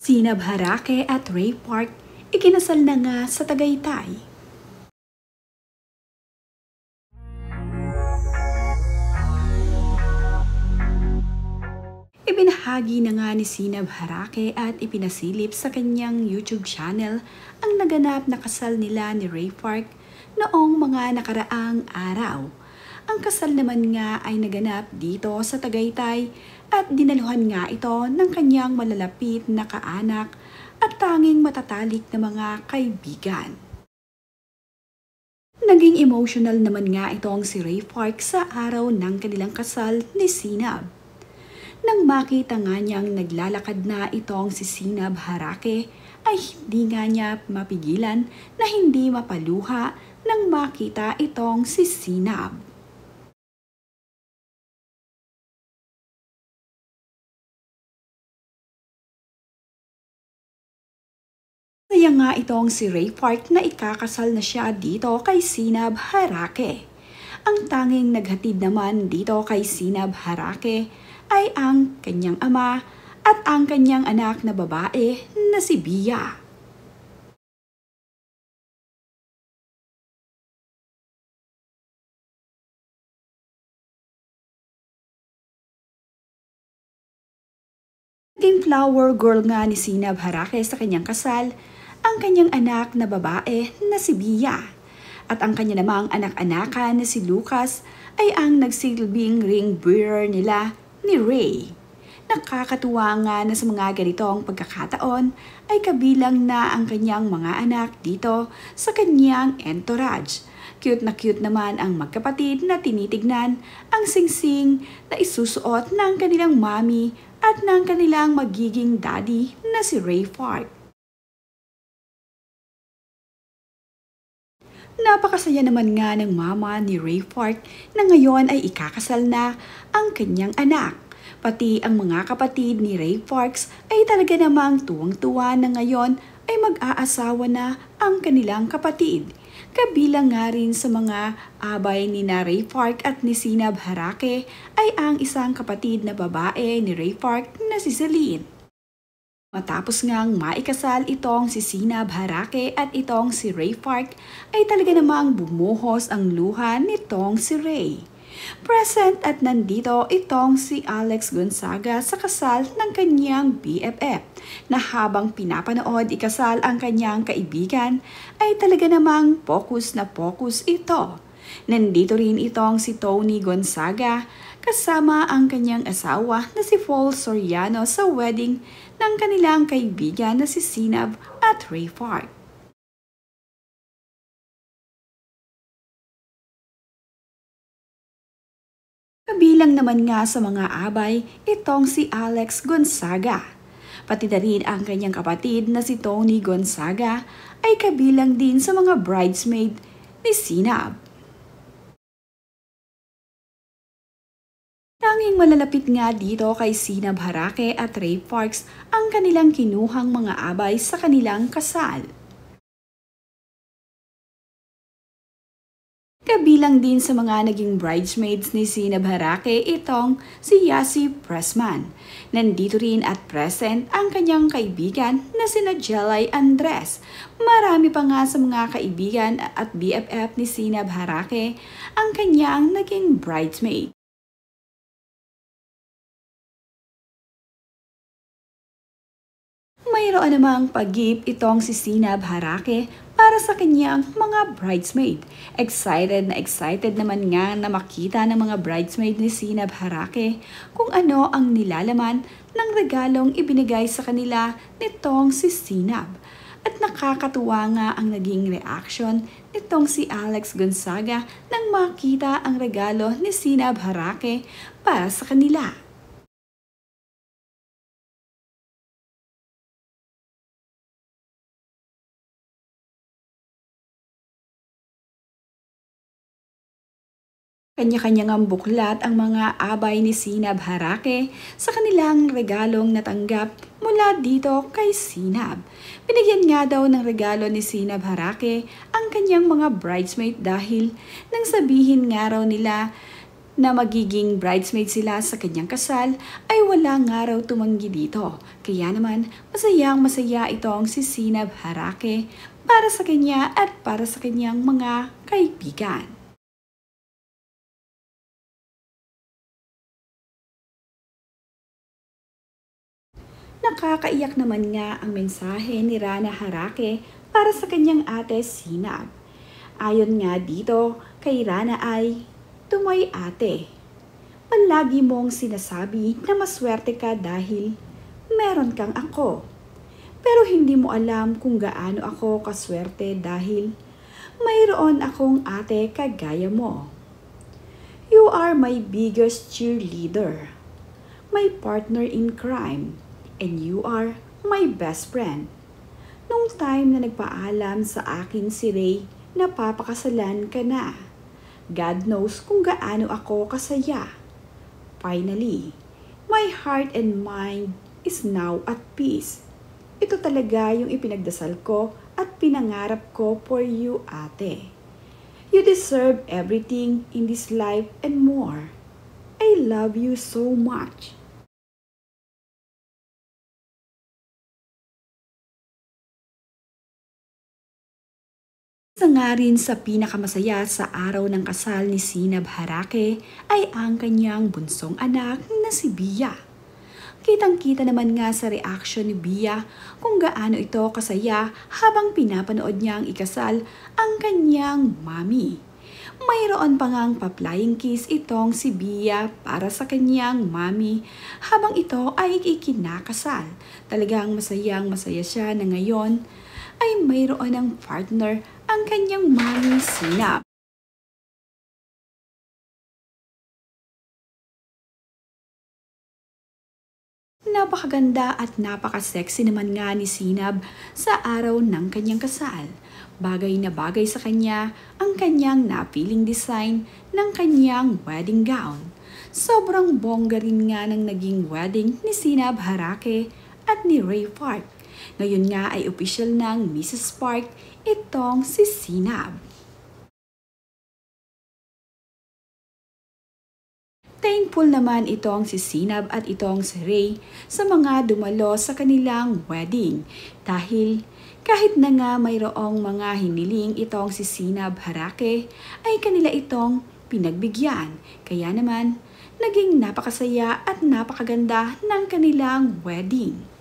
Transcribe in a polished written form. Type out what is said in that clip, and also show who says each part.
Speaker 1: Sina Harake at Ray Park ikinasal na nga sa Tagaytay. Ibinahagi na nga ni Sina Harake at ipinasilip sa kanyang YouTube channel ang naganap na kasal nila ni Ray Park noong mga nakaraang araw. Ang kasal naman nga ay naganap dito sa Tagaytay at dinaluhan nga ito ng kanyang malalapit na kaanak at tanging matatalik na mga kaibigan. Naging emotional naman nga itong si Ray Park sa araw ng kanilang kasal ni Sinab. Nang makita nga niyang naglalakad na itong si Sinab Harake ay hindi nga niya mapigilan na hindi mapaluha nang makita itong si Sinab. Kaya nga itong si Ray Park na ikakasal na siya dito kay Sinab Harake. Ang tanging naghatid naman dito kay Sinab Harake ay ang kanyang ama at ang kanyang anak na babae na si Bia. Naging flower girl nga ni Sinab Harake sa kanyang kasal ang kanyang anak na babae na si Bia. At ang kanya namang anak-anakan na si Lucas ay ang nagsilbing ring bearer nila ni Ray. Nakakatuwa nga na sa mga ganitong pagkakataon ay kabilang na ang kanyang mga anak dito sa kanyang entourage. Cute na cute naman ang magkapatid na tinitignan ang singsing na isusuot ng kanilang mommy at ng kanilang magiging daddy na si Ray Park. Napakasaya naman nga ng mama ni Ray Park na ngayon ay ikakasal na ang kanyang anak. Pati ang mga kapatid ni Ray Parks ay talaga namang tuwang-tuwa na ngayon ay mag-aasawa na ang kanilang kapatid. Kabilang nga rin sa mga abay ni na Ray Park at ni Sinab Harake ay ang isang kapatid na babae ni Ray Park na si Celine. Matapos ngang maikasal itong si Sinab Harake at itong si Ray Park ay talaga namang bumuhos ang luha nitong si Ray. Present at nandito itong si Alex Gonzaga sa kasal ng kanyang BFF na habang pinapanood ikasal ang kanyang kaibigan ay talaga namang focus na focus ito. Nandito rin itong si Tony Gonzaga kasama ang kanyang asawa na si Paul Soriano sa wedding ng kanilang kaibigan na si Sinab at Ray Park. Kabilang naman nga sa mga abay itong si Alex Gonzaga. Pati na rin ang kanyang kapatid na si Tony Gonzaga ay kabilang din sa mga bridesmaid ni Sinab. Tanging malalapit nga dito kay Sinab Harake at Ray Parks ang kanilang kinuhang mga abay sa kanilang kasal. Kabilang din sa mga naging bridesmaids ni Sinab Harake itong si Yasi Pressman. Nandito rin at present ang kanyang kaibigan na sina Jelay Andres. Marami pa nga sa mga kaibigan at BFF ni Sinab Harake ang kanyang naging bridesmaid. Mayroon namang pag-gift itong si Sinab Harake para sa kanyang mga bridesmaid. Excited naman nga na makita ng mga bridesmaid ni Sinab Harake kung ano ang nilalaman ng regalong ibinigay sa kanila nitong si Sinab. At nakakatuwa nga ang naging reaction nitong si Alex Gonzaga nang makita ang regalo ni Sinab Harake para sa kanila. Kanya-kanyang buklat ang mga abay ni Sinab Harake sa kanilang regalong natanggap mula dito kay Sinab. Binigyan nga daw ng regalo ni Sinab Harake ang kanyang mga bridesmaid dahil nang sabihin nga raw nila na magiging bridesmaid sila sa kanyang kasal ay wala nga raw tumanggi dito. Kaya naman masayang masaya itong si Sinab Harake para sa kanya at para sa kanyang mga kaibigan. Nakakaiyak naman nga ang mensahe ni Rana Harake para sa kanyang ate Sinab. Ayon nga dito kay Rana ay, "Tumoy ate, palagi mong sinasabi na maswerte ka dahil meron kang ako. Pero hindi mo alam kung gaano ako kaswerte dahil mayroon akong ate kagaya mo. You are my biggest cheerleader, my partner in crime, and you are my best friend." Nung time na nagpaalam sa akin si Ray na papakasalan ka na, God knows kung gaano ako kasaya. Finally, my heart and mind is now at peace. Ito talaga yung ipinagdasal ko at pinangarap ko for you, ate. You deserve everything in this life and more. I love you so much. Isa nga rin sa pinakamasaya sa araw ng kasal ni Sinab Harake ay ang kanyang bunsong anak na si Bia. Kitang-kita naman nga sa reaction ni Bia kung gaano ito kasaya habang pinapanood niyang ikasal ang kanyang mami. Mayroon pa ngang pa-flying kiss itong si Bia para sa kanyang mami habang ito ay ikinakasal. Talagang masayang masaya siya na ngayon ay mayroon ng partner ang kanyang mami Sinab. Napakaganda at napaka-sexy naman nga ni Sinab sa araw ng kanyang kasal. Bagay na bagay sa kanya ang kanyang napiling design ng kanyang wedding gown. Sobrang bongga rin nga ng naging wedding ni Sinab Harake at ni Ray Park. Ngayon nga ay official ng Mrs. Park itong si Sinab. Thankful naman itong si Sinab at itong si Ray sa mga dumalo sa kanilang wedding dahil kahit na nga mayroong mga hiniling itong si Sinab Harake ay kanila itong pinagbigyan. Kaya naman naging napakasaya at napakaganda ng kanilang wedding.